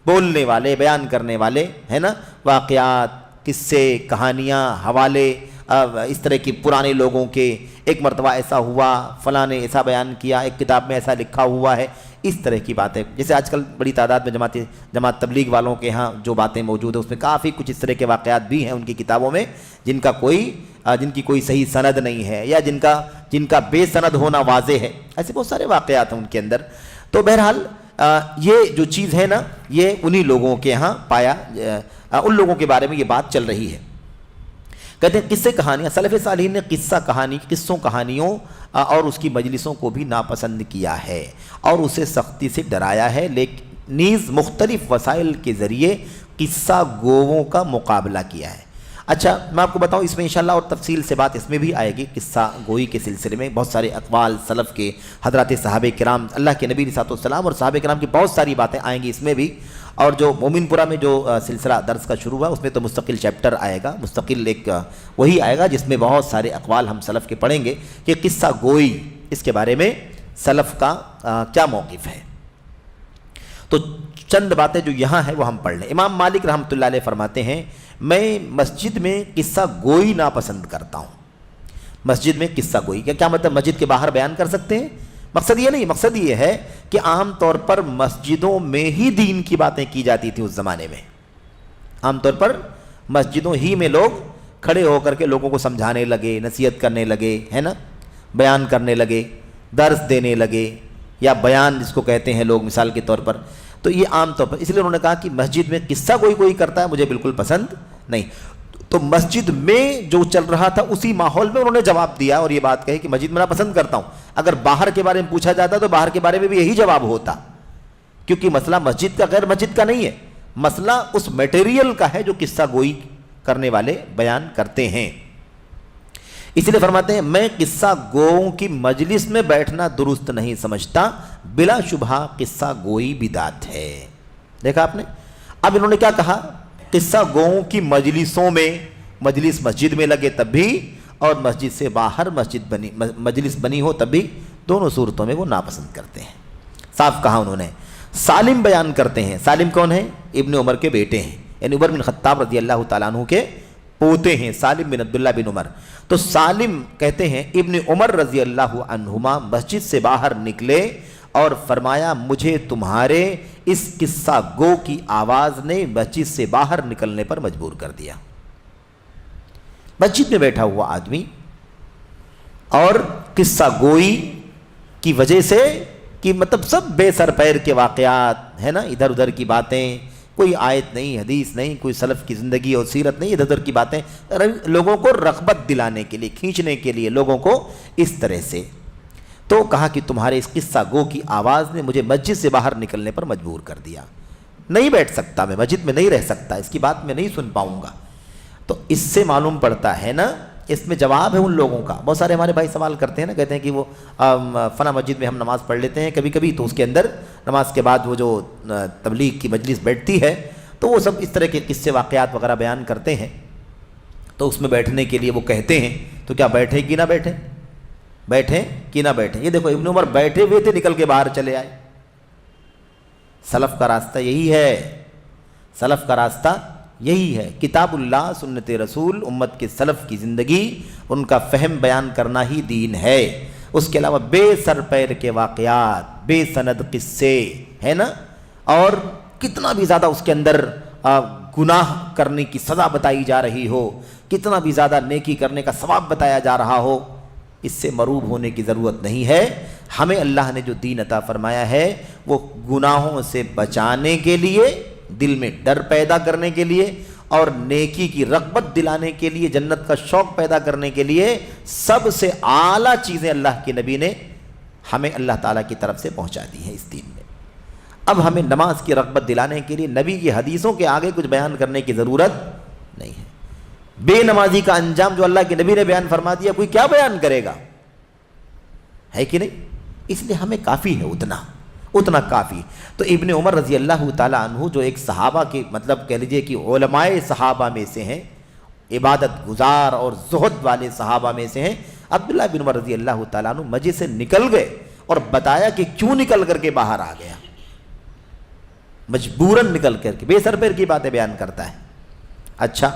Speaker 1: بولنے والے، بیان کرنے والے ہے نا، واقعات، قصے، کہانیاں، حوالے، اس طرح کی پرانے لوگوں کے، ایک مرتبہ ایسا ہوا، فلاں نے ایسا بیان کیا، ایک کتاب میں ایسا لکھا ہوا ہے، اس طرح کی باتیں۔ جیسے آج کل بڑی تعداد میں جماعت تبلیغ والوں کے ہاں جو باتیں موجود ہیں، اس میں کافی کچھ اس طرح کے واقعات بھی ہیں ان کی کتابوں میں، جن کی کوئی صحیح سند نہیں ہے، یا جن کا بے سند ہونا واضح ہے، ایسے بہت سارے واقعات ہیں ان کے اندر۔ تو بہرحال یہ جو چیز ہے نا، یہ انہی لوگوں کے ہاں ان لوگوں کے بارے میں یہ بات چل رہی ہے۔ کہتے ہیں قصے کہانیاں، سلف صالحین نے قصوں کہانیوں اور اس کی مجلسوں کو بھی ناپسند کیا ہے اور اسے سختی سے ڈرایا ہے، لیکن نیز مختلف وسائل کے ذریعے قصہ گوؤں کا مقابلہ کیا ہے۔ اچھا میں آپ کو بتاؤں اس میں انشاءاللہ اور تفصیل سے بات اس میں بھی آئے گی، قصہ گوئی کے سلسلے میں بہت سارے اقوال سلف کے، حضرات صحابہ کرام، اللہ کے نبی علیہ السلام اور صحابہ کرام کی بہت ساری باتیں آئیں گی اس میں بھی. اور جو مومن پورہ میں جو سلسلہ درس کا شروع ہوا اس میں تو مستقل چیپٹر آئے گا، مستقل ایک وہی آئے گا جس میں بہت سارے اقوال ہم سلف کے پڑھیں گے کہ قصہ گوئی اس کے بارے میں سلف کا کیا موقف ہے. تو چند باتیں جو یہاں ہیں وہ ہم پڑھ لیں. امام مالک رحمۃ اللہ علیہ فرماتے ہیں میں مسجد میں قصہ گوئی ناپسند کرتا ہوں. مسجد میں قصہ گوئی کیا مطلب مسجد کے باہر بیان کر سکتے ہیں؟ مقصد یہ نہیں، مقصد یہ ہے کہ عام طور پر مسجدوں میں ہی دین کی باتیں کی جاتی تھیں اس زمانے میں. عام طور پر مسجدوں ہی میں لوگ کھڑے ہو کر کے لوگوں کو سمجھانے لگے، نصیحت کرنے لگے، ہے نا، بیان کرنے لگے، درس دینے لگے، یا بیان جس کو کہتے ہیں لوگ مثال کے طور پر. تو یہ عام طور پر اس لیے انہوں نے کہا کہ مسجد میں قصہ کوئی کرتا ہے مجھے بالکل پسند نہیں. تو مسجد میں جو چل رہا تھا اسی ماحول میں انہوں نے جواب دیا اور یہ بات کہی کہ مسجد میں پسند کرتا ہوں. اگر باہر کے بارے میں پوچھا جاتا تو باہر کے بارے میں بھی یہی جواب ہوتا، کیونکہ مسئلہ مسجد کا غیر مسجد کا نہیں ہے، مسئلہ اس میٹیریل کا ہے جو قصہ گوئی کرنے والے بیان کرتے ہیں. اس لیے فرماتے ہیں میں قصہ گوؤں کی مجلس میں بیٹھنا درست نہیں سمجھتا، بلا شبہ قصہ گوئی بدعت ہے. دیکھا آپ نے. اب انہوں نے کیا کہا، قصہ گوؤں کی مجلسوں میں، مجلس مسجد میں لگے تب بھی اور مسجد سے باہر مجلس بنی ہو تب بھی، دونوں صورتوں میں وہ ناپسند کرتے ہیں. صاف کہا انہوں نے. سالم بیان کرتے ہیں. سالم کون ہیں؟ ابن عمر کے بیٹے ہیں، یعنی عمر بن خطاب رضی اللہ تعالیٰ عنہ کے پوتے ہیں، سالم بن عبداللہ بن عمر. تو سالم کہتے ہیں ابن عمر رضی اللہ عنہما مسجد سے باہر نکلے اور فرمایا مجھے تمہارے اس قصہ گو کی آواز نے مسجد سے باہر نکلنے پر مجبور کر دیا. مسجد میں بیٹھا ہوا آدمی اور قصہ گوئی کی وجہ سے کہ مطلب سب بے سر پیر کے واقعات ہے نا، ادھر ادھر کی باتیں، کوئی آیت نہیں، حدیث نہیں، کوئی سلف کی زندگی اور سیرت نہیں، ادھر ادھر کی باتیں، لوگوں کو رغبت دلانے کے لیے، کھینچنے کے لیے لوگوں کو اس طرح سے. تو کہا کہ تمہارے اس قصہ گو کی آواز نے مجھے مسجد سے باہر نکلنے پر مجبور کر دیا. نہیں بیٹھ سکتا، میں مسجد میں نہیں رہ سکتا، اس کی بات میں نہیں سن پاؤں گا. تو اس سے معلوم پڑتا ہے نا، اس میں جواب ہے ان لوگوں کا. بہت سارے ہمارے بھائی سوال کرتے ہیں نا، کہتے ہیں کہ وہ فلاں مسجد میں ہم نماز پڑھ لیتے ہیں کبھی کبھی، تو اس کے اندر نماز کے بعد وہ جو تبلیغ کی مجلس بیٹھتی ہے تو وہ سب اس طرح کے قصے واقعات وغیرہ بیان کرتے ہیں، تو اس میں بیٹھنے کے لیے وہ کہتے ہیں. تو کیا بیٹھے کہ نہ بیٹھے؟ بیٹھیں کہ نہ بیٹھیں؟ یہ دیکھو ابن عمر بیٹھے ہوئے تھے، نکل کے باہر چلے آئے. سلف کا راستہ یہی ہے، سلف کا راستہ یہی ہے. کتاب اللہ، سنت رسول، امت کے سلف کی زندگی، ان کا فہم بیان کرنا ہی دین ہے. اس کے علاوہ بے سر پیر کے واقعات، بے سند قصے ہے نا، اور کتنا بھی زیادہ اس کے اندر گناہ کرنے کی سزا بتائی جا رہی ہو، کتنا بھی زیادہ نیکی کرنے کا ثواب بتایا جا رہا ہو، اس سے مروب ہونے کی ضرورت نہیں ہے. ہمیں اللہ نے جو دین عطا فرمایا ہے وہ گناہوں سے بچانے کے لیے، دل میں ڈر پیدا کرنے کے لیے اور نیکی کی رغبت دلانے کے لیے، جنت کا شوق پیدا کرنے کے لیے، سب سے اعلیٰ چیزیں اللہ کے نبی نے ہمیں اللہ تعالیٰ کی طرف سے پہنچا دی ہیں اس دین میں. اب ہمیں نماز کی رغبت دلانے کے لیے نبی کی حدیثوں کے آگے کچھ بیان کرنے کی ضرورت نہیں ہے. بے نمازی کا انجام جو اللہ کے نبی نے بیان فرما دیا، کوئی کیا بیان کرے گا؟ ہے کہ نہیں؟ اس لیے ہمیں کافی ہے، اتنا کافی. تو ابن عمر رضی اللہ تعالیٰ عنہ جو ایک صحابہ کے مطلب کہہ لیجئے کہ علماء صحابہ میں سے ہیں، عبادت گزار اور زہد والے صحابہ میں سے ہیں، عبداللہ بن عمر رضی اللہ تعالیٰ عنہ مسجد سے نکل گئے اور بتایا کہ کیوں نکل کر کے باہر آ گیا. مجبوراً نکل کر کے بے سر پیر کی باتیں بیان کرتا ہے. اچھا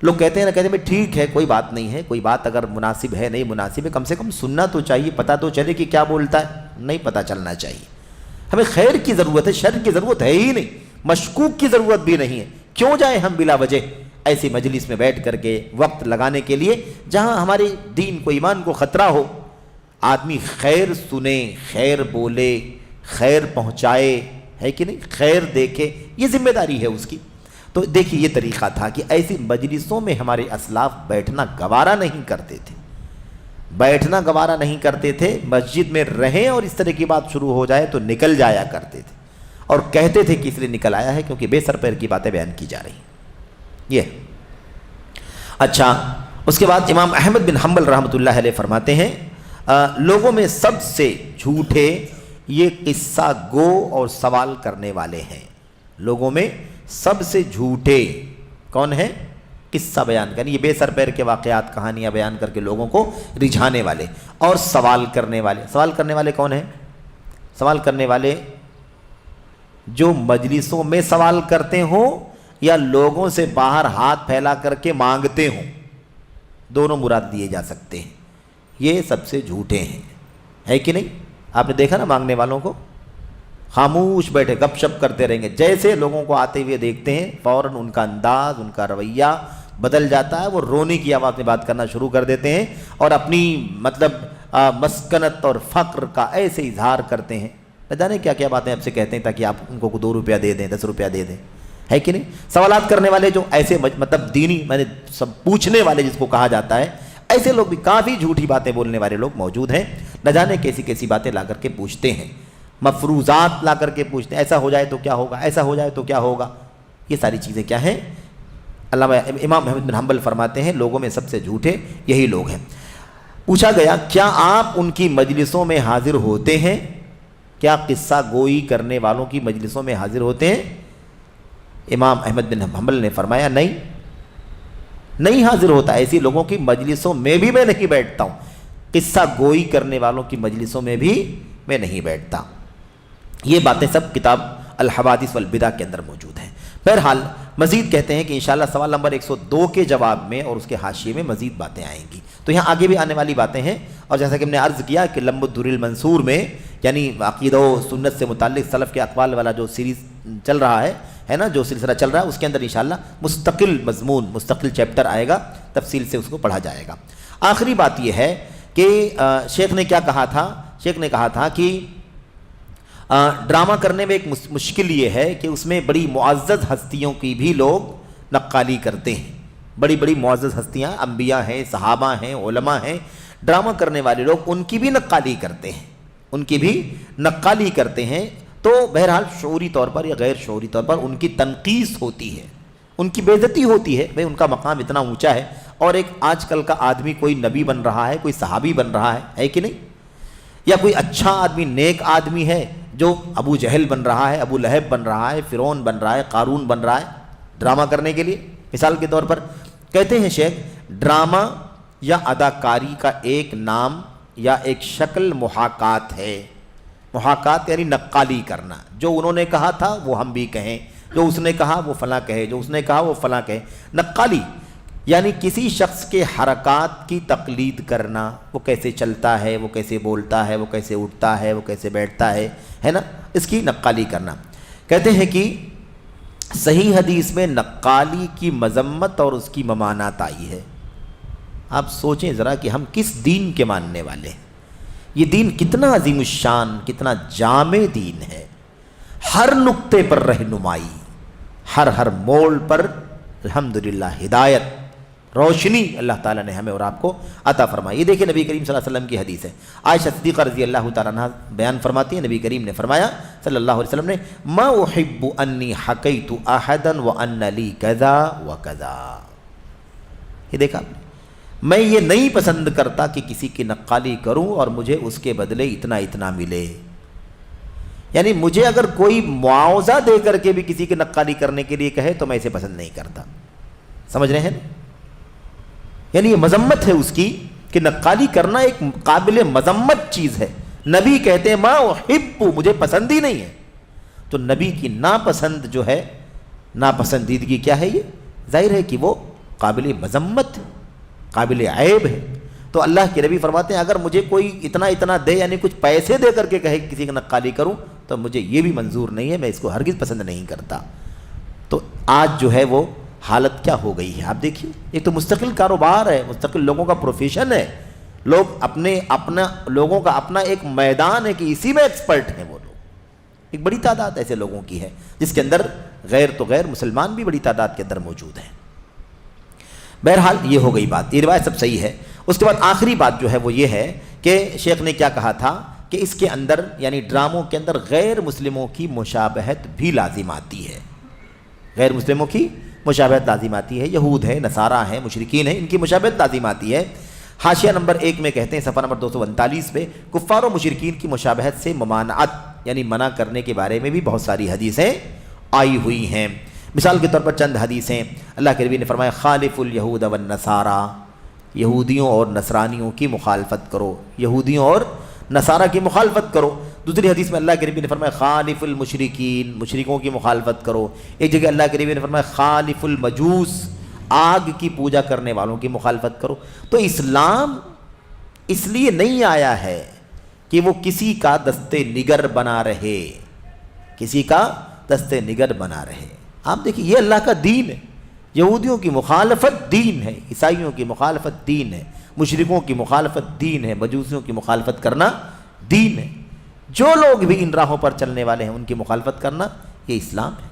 Speaker 1: لوگ کہتے ہیں نا، کہتے ہیں ٹھیک ہے کوئی بات نہیں ہے، کوئی بات اگر مناسب ہے نہیں مناسب ہے، کم سے کم سننا تو چاہیے، پتہ تو چلے کہ کیا بولتا ہے. نہیں پتہ چلنا چاہیے. ہمیں خیر کی ضرورت ہے، شر کی ضرورت ہے ہی نہیں، مشکوک کی ضرورت بھی نہیں ہے. کیوں جائیں ہم بلا وجہ ایسی مجلس میں بیٹھ کر کے وقت لگانے کے لیے جہاں ہمارے دین کو، ایمان کو خطرہ ہو. آدمی خیر سنے، خیر بولے، خیر پہنچائے، ہے کہ نہیں، خیر دیکھے، یہ ذمہ داری ہے اس کی. تو دیکھیے یہ طریقہ تھا کہ ایسی مجلسوں میں ہمارے اسلاف بیٹھنا گوارا نہیں کرتے تھے، بیٹھنا گوارا نہیں کرتے تھے. مسجد میں رہیں اور اس طرح کی بات شروع ہو جائے تو نکل جایا کرتے تھے اور کہتے تھے کہ اس لیے نکل آیا ہے کیونکہ بے سر پیر کی باتیں بیان کی جا رہی ہیں. یہ اچھا، اس کے بعد امام احمد بن حنبل رحمۃ اللہ علیہ فرماتے ہیں لوگوں میں سب سے جھوٹے یہ قصہ گو اور سوال کرنے والے ہیں۔ لوگوں میں سب سے جھوٹے کون ہیں؟ قصہ بیان کرنے، یہ بے سر پیر کے واقعات کہانیاں بیان کر کے لوگوں کو رجھانے والے، اور سوال کرنے والے۔ سوال کرنے والے کون ہیں؟ سوال کرنے والے جو مجلسوں میں سوال کرتے ہوں یا لوگوں سے باہر ہاتھ پھیلا کر کے مانگتے ہوں، دونوں مراد دیے جا سکتے ہیں۔ یہ سب سے جھوٹے ہیں، ہے کہ نہیں؟ آپ نے دیکھا نا مانگنے والوں کو، خاموش بیٹھے گپ شپ کرتے رہیں گے، جیسے لوگوں کو آتے ہوئے دیکھتے ہیں فوراً ان کا انداز، ان کا رویہ بدل جاتا ہے، وہ رونے کی آواز میں بات کرنا شروع کر دیتے ہیں اور اپنی مسکنت اور فقر کا ایسے اظہار کرتے ہیں، نہ جانے کیا کیا باتیں آپ سے کہتے ہیں تاکہ آپ ان کو 2 روپیہ دے دیں، 10 روپیہ دے دیں، ہے کہ نہیں؟ سوالات کرنے والے جو ایسے مطلب دینی سب پوچھنے والے جس کو کہا جاتا ہے، ایسے لوگ بھی کافی جھوٹی باتیں بولنے والے لوگ موجود ہیں، نہ جانے کیسی کیسی باتیں لا کر کے پوچھتے ہیں، مفروضات لا کر کے پوچھتے ہیں، ایسا ہو جائے تو کیا ہوگا، ایسا ہو جائے تو کیا ہوگا۔ یہ ساری چیزیں کیا ہیں؟ علامہ امام احمد بن حنبل فرماتے ہیں لوگوں میں سب سے جھوٹے یہی لوگ ہیں۔ پوچھا گیا کیا آپ ان کی مجلسوں میں حاضر ہوتے ہیں؟ کیا قصہ گوئی کرنے والوں کی مجلسوں میں حاضر ہوتے ہیں؟ امام احمد بن حنبل نے فرمایا نہیں حاضر ہوتا، ایسی لوگوں کی مجلسوں میں بھی میں نہیں بیٹھتا ہوں، قصہ گوئی کرنے والوں کی مجلسوں میں بھی میں نہیں بیٹھتا۔ یہ باتیں سب کتاب الحوادث والبدع کے اندر موجود ہیں۔ بہرحال مزید کہتے ہیں کہ انشاءاللہ سوال نمبر 102 کے جواب میں اور اس کے حاشیے میں مزید باتیں آئیں گی، تو یہاں آگے بھی آنے والی باتیں ہیں، اور جیسا کہ ہم نے عرض کیا کہ لمب الدر المنصور میں یعنی عقیدہ و سنت سے متعلق سلف کے اقوال والا جو سیریز چل رہا ہے نا، جو سلسلہ چل رہا ہے، اس کے اندر انشاءاللہ مستقل مضمون، مستقل چیپٹر آئے گا، تفصیل سے اس کو پڑھا جائے گا۔ آخری بات یہ ہے کہ شیخ نے کیا کہا تھا؟ شیخ نے کہا تھا کہ ڈرامہ کرنے میں ایک مشکل یہ ہے کہ اس میں بڑی معزز ہستیوں کی بھی لوگ نقالی کرتے ہیں، بڑی بڑی معزز ہستیاں، انبیاء ہیں، صحابہ ہیں، علماء ہیں، ڈرامہ کرنے والے لوگ ان کی بھی نقالی کرتے ہیں، ان کی بھی نقالی کرتے ہیں، تو بہرحال شعوری طور پر یا غیر شعوری طور پر ان کی تنقیص ہوتی ہے، ان کی بے عزتی ہوتی ہے، بھئی ان کا مقام اتنا اونچا ہے، اور ایک آج کل کا آدمی کوئی نبی بن رہا ہے، کوئی صحابی بن رہا ہے کہ نہیں؟ یا کوئی اچھا آدمی، نیک آدمی ہے جو ابو جہل بن رہا ہے، ابو لہب بن رہا ہے، فرعون بن رہا ہے، قارون بن رہا ہے ڈرامہ کرنے کے لیے۔ مثال کے طور پر کہتے ہیں شیخ، ڈرامہ یا اداکاری کا ایک نام یا ایک شکل محاکات ہے۔ محاکات یعنی نقالی کرنا، جو انہوں نے کہا تھا وہ ہم بھی کہیں، جو اس نے کہا وہ فلاں کہے، جو اس نے کہا وہ فلاں کہے۔ نقالی یعنی کسی شخص کے حرکات کی تقلید کرنا، وہ کیسے چلتا ہے، وہ کیسے بولتا ہے، وہ کیسے اٹھتا ہے، وہ کیسے بیٹھتا ہے نا، اس کی نقالی کرنا۔ کہتے ہیں کہ صحیح حدیث میں نقالی کی مذمت اور اس کی ممانعت آئی ہے۔ آپ سوچیں ذرا کہ ہم کس دین کے ماننے والے ہیں، یہ دین کتنا عظیم الشان، کتنا جامع دین ہے، ہر نقطے پر رہنمائی، ہر موڑ پر الحمدللہ ہدایت، روشنی اللہ تعالیٰ نے ہمیں اور آپ کو عطا فرمائی۔ یہ دیکھیں نبی کریم صلی اللہ علیہ وسلم کی حدیث ہے، عائشہ صدیقہ رضی اللہ تعالیٰ عنہ بیان فرماتی ہیں، نبی کریم نے فرمایا صلی اللہ علیہ وسلم نے، ما احب انی حکیت احدا وان لی کذا وکذا۔ یہ دیکھا، میں یہ نہیں پسند کرتا کہ کسی کی نقالی کروں اور مجھے اس کے بدلے اتنا ملے، یعنی مجھے اگر کوئی معاوضہ دے کر کے بھی کسی کی نقالی کرنے کے لیے کہے تو میں اسے پسند نہیں کرتا۔ سمجھ رہے ہیں؟ یعنی یہ مذمت ہے اس کی کہ نقالی کرنا ایک قابل مذمت چیز ہے۔ نبی کہتے ہیں ما احب، مجھے پسند ہی نہیں ہے، تو نبی کی ناپسند جو ہے، ناپسندیدگی کیا ہے؟ یہ ظاہر ہے کہ وہ قابل مذمت، قابل عیب ہے۔ تو اللہ کے نبی فرماتے ہیں اگر مجھے کوئی اتنا دے، یعنی کچھ پیسے دے کر کے کہے کسی کی نقالی کروں، تو مجھے یہ بھی منظور نہیں ہے، میں اس کو ہرگز پسند نہیں کرتا۔ تو آج جو ہے وہ حالت کیا ہو گئی ہے آپ دیکھیے، ایک تو مستقل کاروبار ہے، مستقل لوگوں کا پروفیشن ہے، لوگ لوگوں کا اپنا ایک میدان ہے کہ اسی میں ایکسپرٹ ہیں وہ لوگ، ایک بڑی تعداد ایسے لوگوں کی ہے جس کے اندر غیر مسلمان بھی بڑی تعداد کے اندر موجود ہیں۔ بہرحال یہ ہو گئی بات، یہ روایت سب صحیح ہے۔ اس کے بعد آخری بات جو ہے وہ یہ ہے کہ شیخ نے کیا کہا تھا کہ اس کے اندر یعنی ڈراموں کے اندر غیر مسلموں کی مشابہت بھی لازم آتی ہے، غیر مسلموں کی مشابہت لازم آتی ہے، یہود ہے، نصارہ ہیں، مشرکین ہیں، ان کی مشابہت لازم آتی ہے۔ حاشیہ نمبر 1 میں کہتے ہیں صفحہ نمبر 239 پہ، کفار و مشرکین کی مشابہت سے ممانعت یعنی منع کرنے کے بارے میں بھی بہت ساری حدیثیں آئی ہوئی ہیں۔ مثال کے طور پر چند حدیثیں، اللہ کے نبی نے فرمایا خالف الیہود والنصارى، یہودیوں اور نصرانیوں کی مخالفت کرو، یہودیوں اور نصارہ کی مخالفت کرو۔ دوسری حدیث میں اللہ کے نبی نے فرمایا خالف المشرکین، مشرکوں کی مخالفت کرو۔ ایک جگہ اللہ کے نبی نے فرمایا خالف المجوس، آگ کی پوجا کرنے والوں کی مخالفت کرو۔ تو اسلام اس لیے نہیں آیا ہے کہ وہ کسی کا دست نگر بنا رہے، کسی کا دست نگر بنا رہے۔ آپ دیکھیں یہ اللہ کا دین ہے، یہودیوں کی مخالفت دین ہے، عیسائیوں کی مخالفت دین ہے، مشرکوں کی مخالفت دین ہے، مجوسیوں کی مخالفت کرنا دین ہے۔ جو لوگ بھی ان راہوں پر چلنے والے ہیں ان کی مخالفت کرنا یہ اسلام ہے۔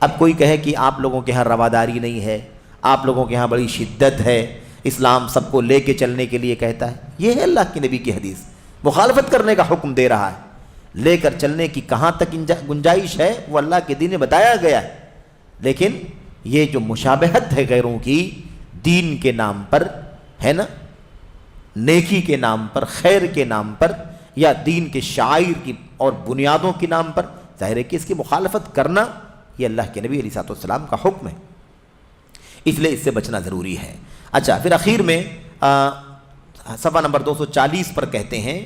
Speaker 1: اب کوئی کہے کہ آپ لوگوں کے ہاں رواداری نہیں ہے، آپ لوگوں کے ہاں بڑی شدت ہے، اسلام سب کو لے کے چلنے کے لیے کہتا ہے، یہ ہے اللہ کے نبی کی حدیث، مخالفت کرنے کا حکم دے رہا ہے۔ لے کر چلنے کی کہاں تک گنجائش ہے وہ اللہ کے دین میں بتایا گیا ہے، لیکن یہ جو مشابہت ہے غیروں کی دین کے نام پر ہے نا، نیکی کے نام پر، خیر کے نام پر، یا دین کے شعائر کی اور بنیادوں کے نام پر، ظاہر ہے کہ اس کی مخالفت کرنا یہ اللہ کے نبی علیہ السلام کا حکم ہے، اس لیے اس سے بچنا ضروری ہے۔ اچھا، پھر اخیر میں صفحہ نمبر 240 پر کہتے ہیں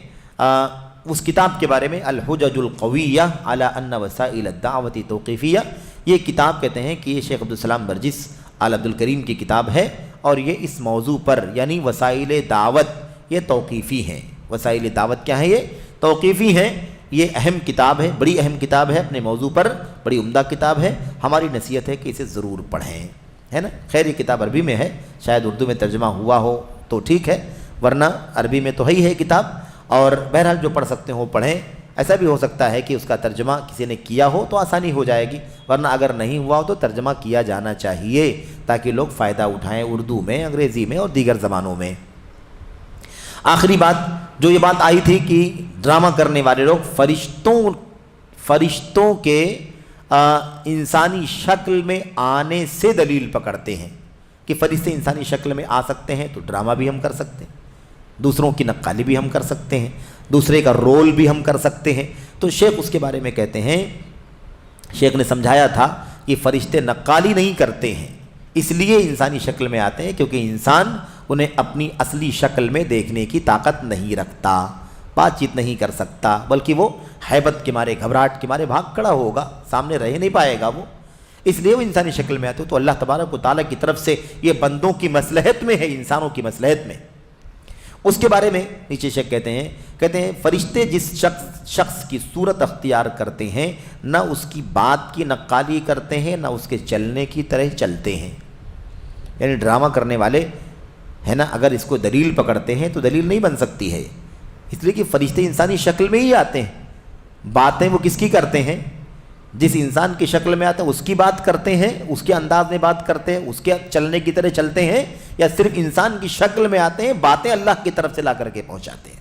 Speaker 1: اس کتاب کے بارے میں، الحجج القویہ علی ان وسائل الدعوت توقیفیہ، یہ کتاب کہتے ہیں کہ یہ شیخ عبدالسلام برجس آل عبد الکریم کی کتاب ہے، اور یہ اس موضوع پر یعنی وسائل دعوت یہ توقیفی ہیں۔ وسائل دعوت کیا ہے؟ یہ توقیفی ہیں۔ یہ اہم کتاب ہے، بڑی اہم کتاب ہے، اپنے موضوع پر بڑی عمدہ کتاب ہے۔ ہماری نصیحت ہے کہ اسے ضرور پڑھیں، ہے نا۔ خیر یہ کتاب عربی میں ہے، شاید اردو میں ترجمہ ہوا ہو تو ٹھیک ہے، ورنہ عربی میں تو ہی ہے کتاب، اور بہرحال جو پڑھ سکتے ہو پڑھیں۔ ایسا بھی ہو سکتا ہے کہ اس کا ترجمہ کسی نے کیا ہو تو آسانی ہو جائے گی، ورنہ اگر نہیں ہوا ہو تو ترجمہ کیا جانا چاہیے تاکہ لوگ فائدہ اٹھائیں اردو میں، انگریزی میں اور دیگر زبانوں میں۔ آخری بات جو یہ بات آئی تھی کہ ڈرامہ کرنے والے لوگ فرشتوں کے انسانی شکل میں آنے سے دلیل پکڑتے ہیں کہ فرشتے انسانی شکل میں آ سکتے ہیں تو ڈرامہ بھی ہم کر سکتے ہیں، دوسروں کی نقالی بھی ہم کر سکتے ہیں، دوسرے کا رول بھی ہم کر سکتے ہیں۔ تو شیخ اس کے بارے میں کہتے ہیں، شیخ نے سمجھایا تھا کہ فرشتے نقالی نہیں کرتے ہیں، اس لیے انسانی شکل میں آتے ہیں کیونکہ انسان انہیں اپنی اصلی شکل میں دیکھنے کی طاقت نہیں رکھتا، بات چیت نہیں کر سکتا، بلکہ وہ ہیبت کے مارے، گھبراہٹ کے مارے بھاگ کھڑا ہوگا، سامنے رہ نہیں پائے گا وہ، اس لیے وہ انسانی شکل میں آتے ہیں۔ تو اللہ تبارک و تعالیٰ کی طرف سے یہ بندوں کی مصلحت میں ہے، انسانوں کی مصلحت میں۔ اس کے بارے میں نیچے شیخ کہتے ہیں فرشتے جس شخص کی صورت اختیار کرتے ہیں نہ اس کی بات کی نقالی کرتے ہیں نہ اس کے چلنے کی طرح چلتے ہیں۔ یعنی ڈرامہ کرنے والے ہے نا، اگر اس کو دلیل پکڑتے ہیں تو دلیل نہیں بن سکتی ہے، اس لیے کہ فرشتے انسانی شکل میں ہی آتے ہیں۔ باتیں وہ کس کی کرتے ہیں؟ جس انسان کی شکل میں آتے ہیں اس کی بات کرتے ہیں، اس کے انداز میں بات کرتے ہیں، اس کے چلنے کی طرح چلتے ہیں، یا صرف انسان کی شکل میں آتے ہیں، باتیں اللہ کی طرف سے لا کر کے پہنچاتے ہیں،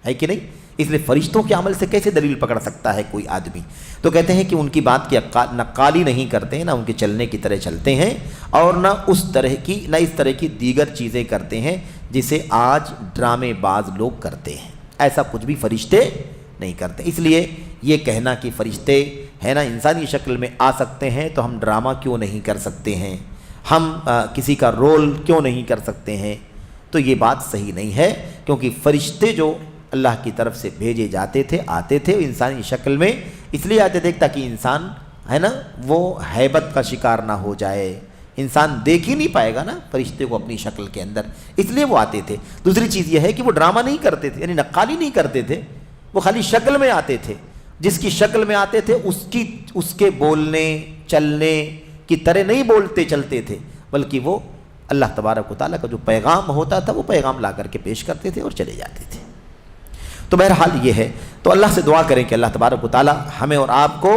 Speaker 1: ہے کہ نہیں؟ اس لیے فرشتوں کے عمل سے کیسے دلیل پکڑ سکتا ہے کوئی آدمی؟ تو کہتے ہیں کہ ان کی بات کی نقالی نہیں کرتے ہیں، نہ ان کے چلنے کی طرح چلتے ہیں، اور نہ اس طرح کی دیگر چیزیں کرتے ہیں جسے آج ڈرامے باز لوگ کرتے ہیں۔ ایسا کچھ بھی فرشتے نہیں کرتے۔ اس لیے یہ کہنا کہ فرشتے ہے نا انسانی شکل میں آ سکتے ہیں تو ہم ڈرامہ کیوں نہیں کر سکتے ہیں، ہم کسی کا رول کیوں نہیں کر سکتے ہیں، تو یہ بات صحیح نہیں ہے، کیونکہ فرشتے جو اللہ کی طرف سے بھیجے جاتے تھے، آتے تھے انسانی شکل میں، اس لیے آتے تھے تاکہ انسان ہے نا وہ ہیبت کا شکار نہ ہو جائے، انسان دیکھ ہی نہیں پائے گا نا فرشتے کو اپنی شکل کے اندر، اس لیے وہ آتے تھے۔ دوسری چیز یہ ہے کہ وہ ڈرامہ نہیں کرتے تھے، یعنی نقالی نہیں کرتے تھے، وہ خالی شکل میں آتے تھے، جس کی شکل میں آتے تھے اس کے بولنے چلنے کی طرح نہیں بولتے چلتے تھے، بلکہ وہ اللہ تبارک و تعالیٰ کا جو پیغام ہوتا تھا وہ پیغام لا کر کے پیش کرتے تھے اور چلے جاتے تھے۔ تو بہرحال یہ ہے، تو اللہ سے دعا کریں کہ اللہ تبارک و تعالیٰ ہمیں اور آپ کو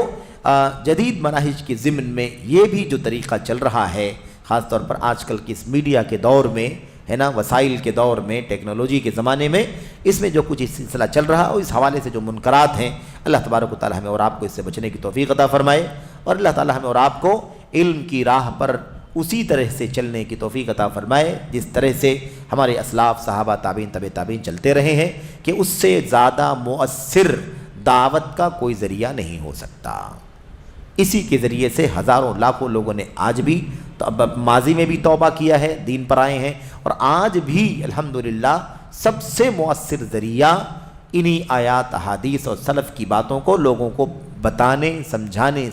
Speaker 1: جدید مناہج کے ضمن میں یہ بھی جو طریقہ چل رہا ہے، خاص طور پر آج کل کی اس میڈیا کے دور میں ہے نا، وسائل کے دور میں، ٹیکنالوجی کے زمانے میں، اس میں جو کچھ اس سلسلہ چل رہا ہے اور اس حوالے سے جو منکرات ہیں، اللہ تبارک و تعالیٰ ہمیں اور آپ کو اس سے بچنے کی توفیق عطا فرمائے، اور اللہ تعالیٰ ہمیں اور آپ کو علم کی راہ پر اسی طرح سے چلنے کی توفیق عطا فرمائے جس طرح سے ہمارے اسلاف صحابہ تابعین تبع تابعین چلتے رہے ہیں، کہ اس سے زیادہ مؤثر دعوت کا کوئی ذریعہ نہیں ہو سکتا۔ اسی کے ذریعے سے ہزاروں لاکھوں لوگوں نے آج بھی ماضی میں بھی توبہ کیا ہے، دین پر آئے ہیں، اور آج بھی الحمدللہ سب سے مؤثر ذریعہ انہی آیات احادیث اور سلف کی باتوں کو لوگوں کو بتانے سمجھانے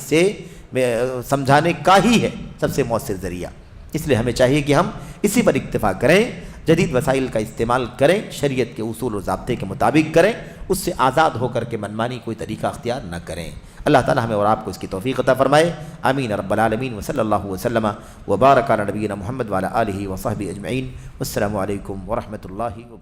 Speaker 1: کا ہی ہے سب سے مؤثر ذریعہ۔ اس لیے ہمیں چاہیے کہ ہم اسی پر اکتفا کریں، جدید وسائل کا استعمال کریں، شریعت کے اصول و ضابطے کے مطابق کریں، اس سے آزاد ہو کر کے منمانی کوئی طریقہ اختیار نہ کریں۔ اللہ تعالی ہمیں اور آپ کو اس کی توفیق عطا فرمائے، آمین رب العالمین، وصلی اللہ وسلم وبارک علی نبینا محمد وعلی آلہ وصحبہ اجمعین۔ السلام علیکم ورحمۃ اللہ وبرکاتہ۔